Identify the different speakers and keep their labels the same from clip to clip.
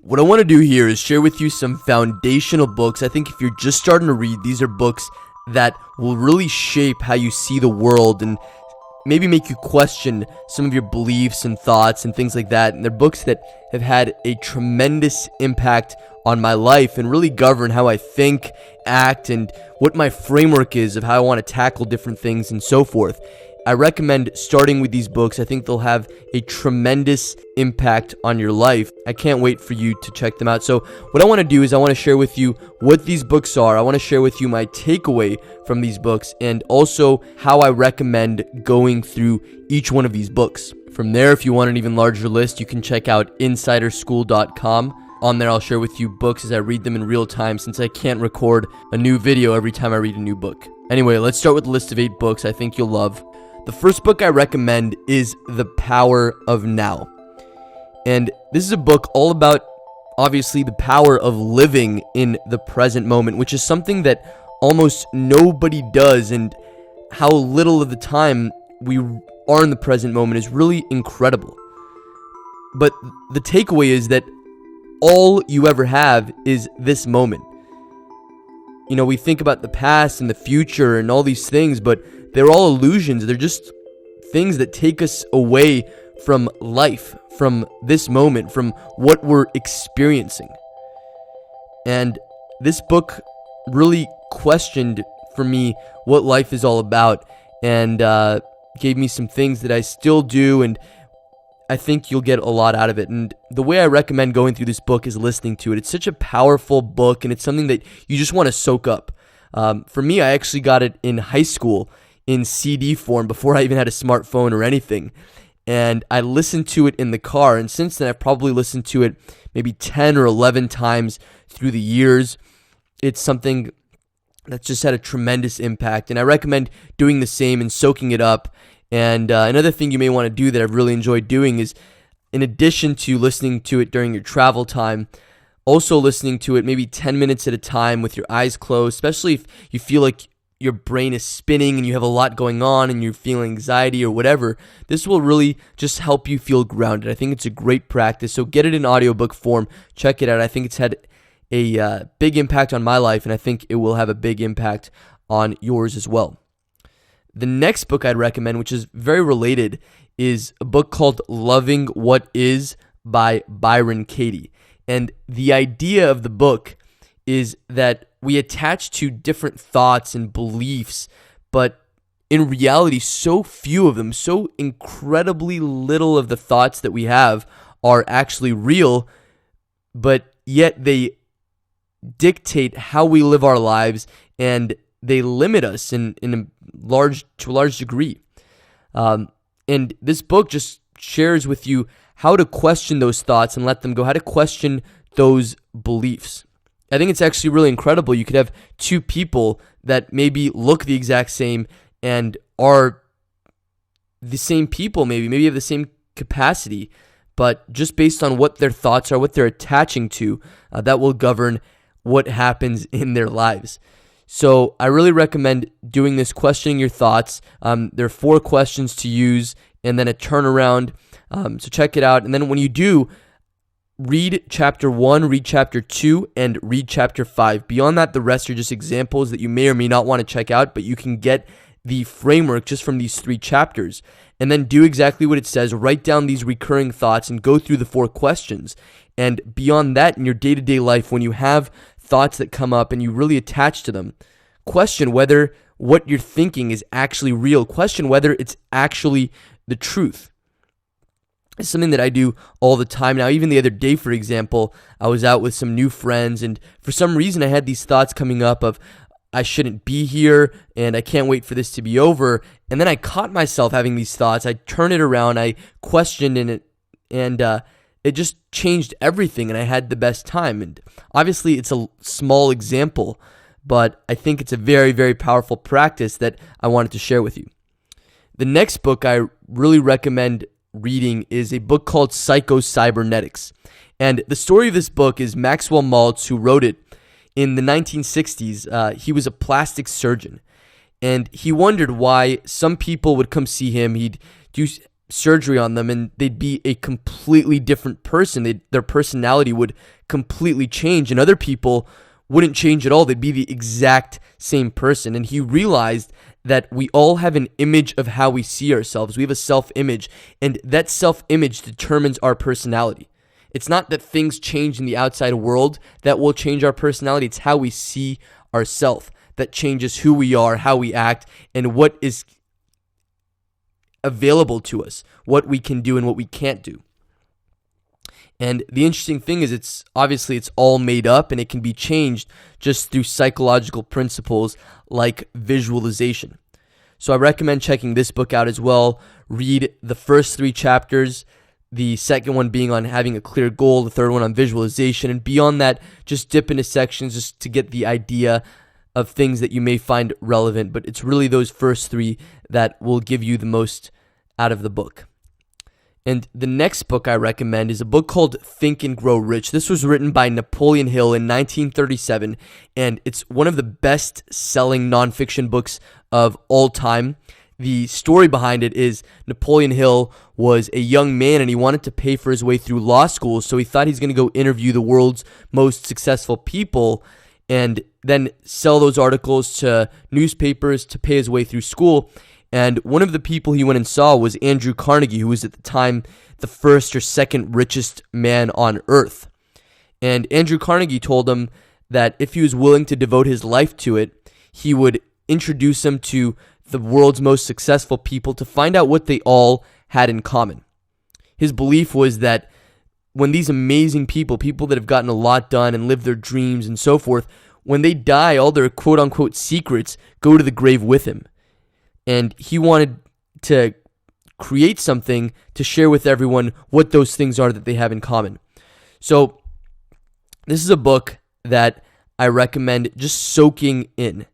Speaker 1: What I want to do here is share with you some foundational books. I think if you're just starting to read, these are books that will really shape how you see the world and maybe make you question some of your beliefs and thoughts and things like that. And they're books that have had a tremendous impact on my life and really govern how I think, act, and what my framework is of how I want to tackle different things and so forth. I recommend starting with these books. I think they'll have a tremendous impact on your life. I can't wait for you to check them out. So what I want to do is I want to share with you what these books are. I want to share with you my takeaway from these books and also how I recommend going through each one of these books. From there, if you want an even larger list, you can check out insiderschool.com. On there, I'll share with you books as I read them in real time since I can't record a new video every time I read a new book. Anyway, let's start with a list of 8 books I think you'll love. The first book I recommend is The Power of Now. And this is a book all about, obviously, the power of living in the present moment, which is something that almost nobody does, and how little of the time we are in the present moment is really incredible. But the takeaway is that all you ever have is this moment. You know, we think about the past and the future and all these things, but they're all illusions. They're just things that take us away from life, from this moment, from what we're experiencing. And this book really questioned for me what life is all about and gave me some things that I still do, and I think you'll get a lot out of it. And the way I recommend going through this book is listening to it. It's such a powerful book, and it's something that you just want to soak up. For me, I actually got it in high school in CD form before I even had a smartphone or anything. And I listened to it in the car, and since then I've probably listened to it maybe 10 or 11 times through the years. It's something that's just had a tremendous impact, and I recommend doing the same and soaking it up. And another thing you may want to do that I've really enjoyed doing is, in addition to listening to it during your travel time, also listening to it maybe 10 minutes at a time with your eyes closed, especially if you feel like your brain is spinning and you have a lot going on and you're feeling anxiety or whatever. This will really just help you feel grounded. I think it's a great practice. So get it in audiobook form. Check it out. I think it's had a big impact on my life, and I think it will have a big impact on yours as well. The next book I'd recommend, which is very related, is a book called Loving What Is by Byron Katie. And the idea of the book is that we attach to different thoughts and beliefs, but in reality, so few of them, so incredibly little of the thoughts that we have are actually real, but yet they dictate how we live our lives, and they limit us to a large degree. And this book just shares with you how to question those thoughts and let them go, how to question those beliefs. I think it's actually really incredible. You could have 2 people that maybe look the exact same and are the same people, maybe have the same capacity, but just based on what their thoughts are, what they're attaching to, that will govern what happens in their lives. So I really recommend doing this, questioning your thoughts. There are 4 questions to use and then a turnaround. So check it out. And then when you do, read chapter 1, read chapter 2, and read chapter 5. Beyond that, the rest are just examples that you may or may not want to check out, but you can get the framework just from these 3 chapters. And then do exactly what it says. Write down these recurring thoughts and go through the 4 questions. And beyond that, in your day-to-day life, when you have thoughts that come up and you really attach to them, question whether what you're thinking is actually real. Question whether it's actually the truth. It's something that I do all the time now. Even the other day, for example, I was out with some new friends, and for some reason I had these thoughts coming up of, I shouldn't be here, and I can't wait for this to be over. And then I caught myself having these thoughts. I turned it around, I questioned in it, and it just changed everything, and I had the best time. And obviously it's a small example, but I think it's a very, very powerful practice that I wanted to share with you. The next book I really recommend reading is a book called Cybernetics. And the story of this book is Maxwell Maltz, who wrote it in the 1960s. He was a plastic surgeon, and he wondered why some people would come see him. He'd do surgery on them and they'd be a completely different person. Their personality would completely change, and other people wouldn't change at all. They'd be the exact same person. And he realized that we all have an image of how we see ourselves. We have a self-image, and that self-image determines our personality. It's not that things change in the outside world that will change our personality. It's how we see ourselves that changes who we are, how we act, and what is available to us, what we can do and what we can't do. And the interesting thing is it's all made up, and it can be changed just through psychological principles like visualization. So I recommend checking this book out as well. Read the first 3 chapters, the second one being on having a clear goal, the third one on visualization, and beyond that, just dip into sections just to get the idea of things that you may find relevant. But it's really those first 3 that will give you the most out of the book. And the next book I recommend is a book called Think and Grow Rich. This was written by Napoleon Hill in 1937, and it's one of the best-selling nonfiction books of all time. The story behind it is Napoleon Hill was a young man, and he wanted to pay for his way through law school, so he thought he's going to go interview the world's most successful people and then sell those articles to newspapers to pay his way through school. And one of the people he went and saw was Andrew Carnegie, who was at the time the first or second richest man on earth. And Andrew Carnegie told him that if he was willing to devote his life to it, he would introduce him to the world's most successful people to find out what they all had in common. His belief was that when these amazing people that have gotten a lot done and lived their dreams and so forth, when they die, all their quote-unquote secrets go to the grave with him. And he wanted to create something to share with everyone what those things are that they have in common. So this is a book that I recommend just soaking in.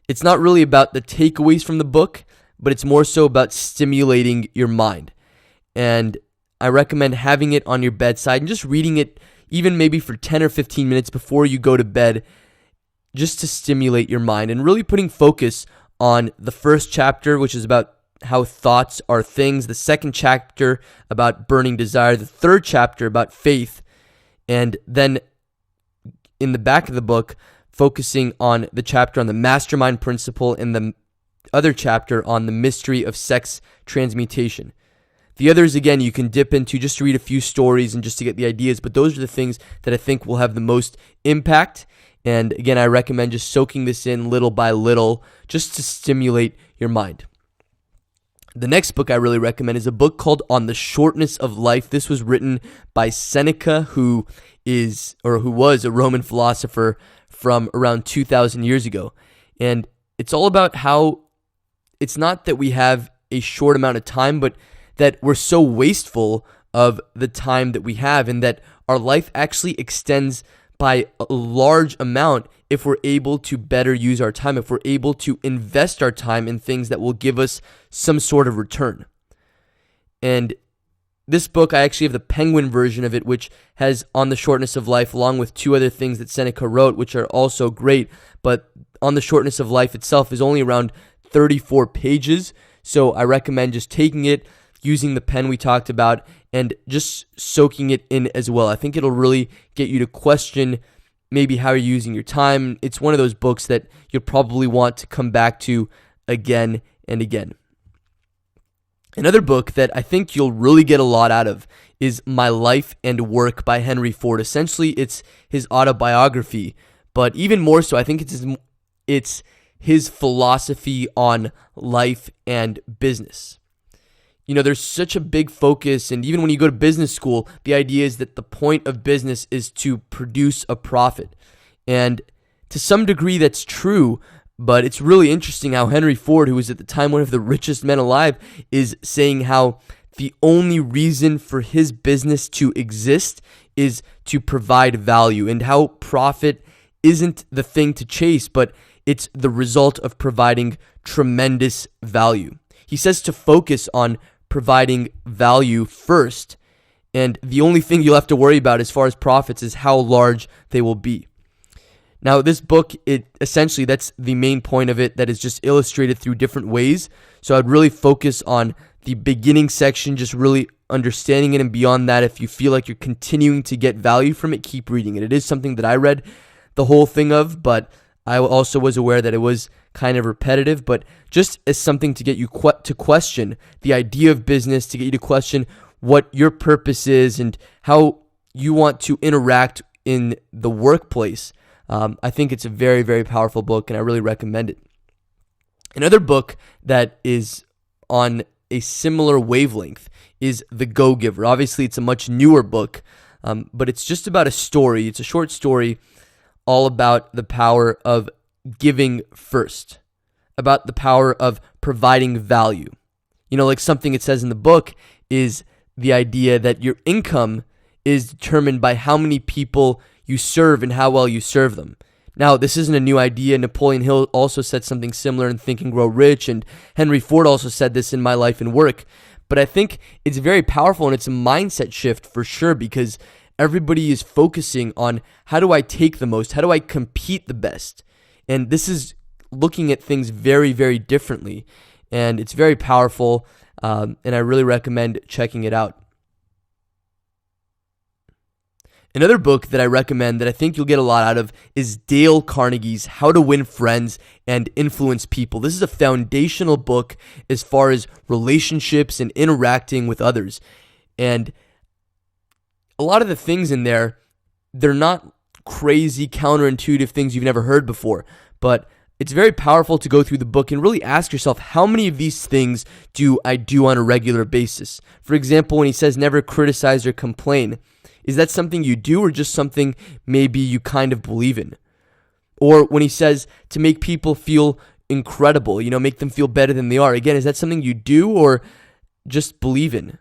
Speaker 1: It's not really about the takeaways from the book, but it's more so about stimulating your mind. And I recommend having it on your bedside and just reading it even maybe for 10 or 15 minutes before you go to bed, just to stimulate your mind and really putting focus on the first chapter, which is about how thoughts are things, the second chapter about burning desire, the third chapter about faith, and then in the back of the book, focusing on the chapter on the mastermind principle and the other chapter on the mystery of sex transmutation. The others, again, you can dip into just to read a few stories and just to get the ideas, but those are the things that I think will have the most impact. And again, I recommend just soaking this in little by little just to stimulate your mind. The next book I really recommend is a book called On the Shortness of Life. This was written by Seneca, who was a Roman philosopher from around 2,000 years ago. And it's all about how it's not that we have a short amount of time, but that we're so wasteful of the time that we have, and that our life actually extends by a large amount if we're able to better use our time, if we're able to invest our time in things that will give us some sort of return. And this book, I actually have the Penguin version of it, which has On the Shortness of Life, along with 2 other things that Seneca wrote, which are also great. But On the Shortness of Life itself is only around 34 pages. So I recommend just taking it, using the pen we talked about, and just soaking it in as well. I think it'll really get you to question maybe how you're using your time. It's one of those books that you'll probably want to come back to again and again. Another book that I think you'll really get a lot out of is My Life and Work by Henry Ford. Essentially, it's his autobiography, but even more so, I think it's his philosophy on life and business. You know, there's such a big focus, and even when you go to business school, the idea is that the point of business is to produce a profit. And to some degree, that's true, but it's really interesting how Henry Ford, who was at the time one of the richest men alive, is saying how the only reason for his business to exist is to provide value, and how profit isn't the thing to chase, but it's the result of providing tremendous value. He says to focus on providing value first, and the only thing you'll have to worry about as far as profits is how large they will be. Now, this book, that's the main point of it, that is just illustrated through different ways. So I'd really focus on the beginning section, just really understanding it, and beyond that, if you feel like you're continuing to get value from it, keep reading it. It is something that I read the whole thing of, but I also was aware that it was kind of repetitive, but just as something to get you to question the idea of business, to get you to question what your purpose is and how you want to interact in the workplace. I think it's a very, very powerful book, and I really recommend it. Another book that is on a similar wavelength is The Go-Giver. Obviously, it's a much newer book, but it's just about a story. It's a short story all about the power of giving first, about the power of providing value. Like something it says in the book is the idea that your income is determined by how many people you serve and how well you serve them. Now, this isn't a new idea. Napoleon Hill also said something similar in Think and Grow Rich, and Henry Ford also said this in My Life and Work. But I think it's very powerful, and it's a mindset shift for sure, because everybody is focusing on how do I take the most? How do I compete the best? And this is looking at things very, very differently. And it's very powerful, and I really recommend checking it out. Another book that I recommend that I think you'll get a lot out of is Dale Carnegie's How to Win Friends and Influence People. This is a foundational book as far as relationships and interacting with others. And a lot of the things in there, they're not crazy, counterintuitive things you've never heard before, but it's very powerful to go through the book and really ask yourself, how many of these things do I do on a regular basis? For example, when he says never criticize or complain, is that something you do or just something maybe you kind of believe in? Or when he says to make people feel incredible, make them feel better than they are, again, is that something you do or just believe in?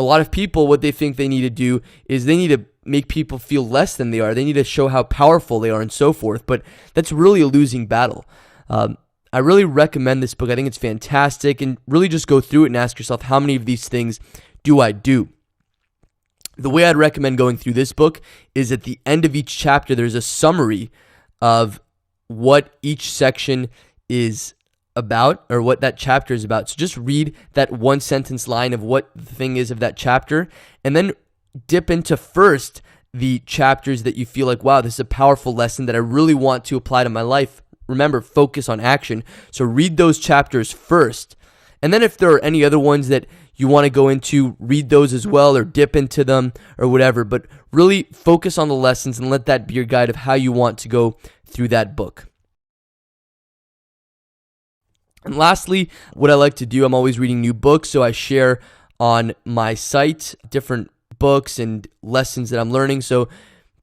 Speaker 1: A lot of people, what they think they need to do is they need to make people feel less than they are. They need to show how powerful they are and so forth, but that's really a losing battle. I really recommend this book. I think it's fantastic, and really just go through it and ask yourself, how many of these things do I do? The way I'd recommend going through this book is at the end of each chapter, there's a summary of what each section is about, or what that chapter is about. So just read that one sentence line of what the thing is of that chapter, and then dip into first the chapters that you feel like, wow, this is a powerful lesson that I really want to apply to my life. Remember, focus on action. So read those chapters first. And then if there are any other ones that you want to go into, read those as well, or dip into them or whatever. But really focus on the lessons and let that be your guide of how you want to go through that book. And lastly, what I like to do, I'm always reading new books, so I share on my site different books and lessons that I'm learning. So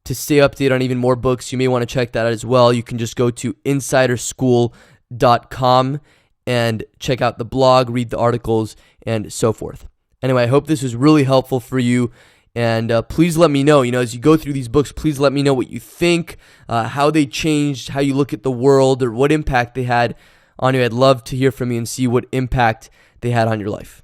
Speaker 1: to stay updated on even more books, you may want to check that out as well. You can just go to insiderschool.com and check out the blog, read the articles, and so forth. Anyway, I hope this was really helpful for you. And please let me know, as you go through these books, please let me know what you think, how they changed, how you look at the world, or what impact they had on you. I'd love to hear from you and see what impact they had on your life.